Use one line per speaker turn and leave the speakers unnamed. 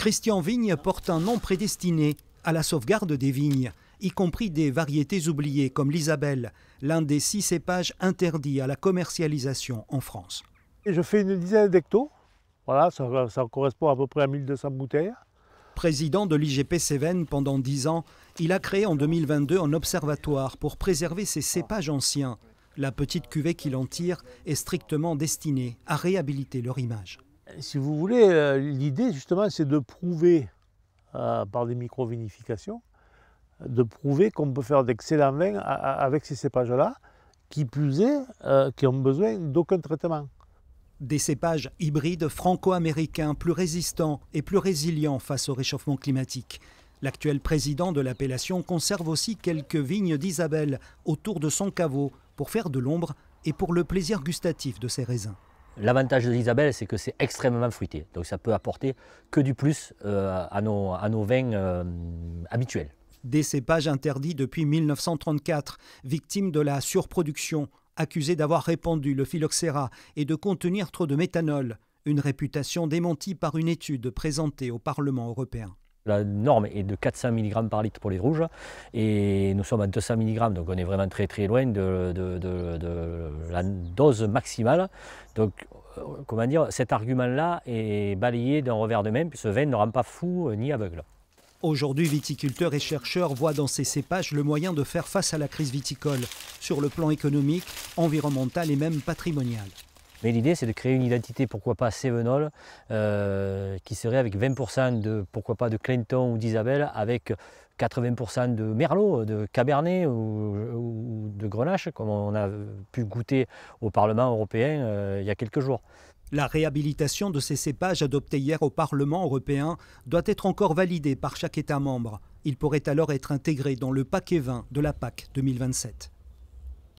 Christian Vigne porte un nom prédestiné à la sauvegarde des vignes, y compris des variétés oubliées comme l'Isabelle, l'un des 6 cépages interdits à la commercialisation en France.
Je fais une dizaine d'hectos, voilà, ça correspond à peu près à 1200 bouteilles.
Président de l'IGP Cévennes pendant 10 ans, il a créé en 2022 un observatoire pour préserver ces cépages anciens. La petite cuvée qu'il en tire est strictement destinée à réhabiliter leur image.
Si vous voulez, l'idée justement c'est de prouver par des micro-vinifications, de prouver qu'on peut faire d'excellents vins avec ces cépages-là, qui plus est, qui ont besoin d'aucun traitement.
Des cépages hybrides franco-américains plus résistants et plus résilients face au réchauffement climatique. L'actuel président de l'appellation conserve aussi quelques vignes d'Isabelle autour de son caveau pour faire de l'ombre et pour le plaisir gustatif de ses raisins.
L'avantage de l'Isabelle, c'est que c'est extrêmement fruité. Donc ça peut apporter que du plus à nos vins habituels.
Des cépages interdits depuis 1934, victimes de la surproduction, accusés d'avoir répandu le phylloxéra et de contenir trop de méthanol, une réputation démentie par une étude présentée au Parlement européen.
La norme est de 400 mg par litre pour les rouges et nous sommes à 200 mg, donc on est vraiment très loin de la dose maximale. Donc, comment dire, cet argument-là est balayé d'un revers de main, puisque ce vin ne rend pas fou ni aveugle.
Aujourd'hui, viticulteurs et chercheurs voient dans ces cépages le moyen de faire face à la crise viticole, sur le plan économique, environnemental et même patrimonial.
Mais l'idée, c'est de créer une identité, pourquoi pas Cévenol, qui serait avec 20% de, pourquoi pas, de Clinton ou d'Isabelle, avec 80% de Merlot, de Cabernet ou de Grenache, comme on a pu goûter au Parlement européen il y a quelques jours.
La réhabilitation de ces cépages adoptés hier au Parlement européen doit être encore validée par chaque État membre. Il pourrait alors être intégré dans le paquet vin de la PAC 2027.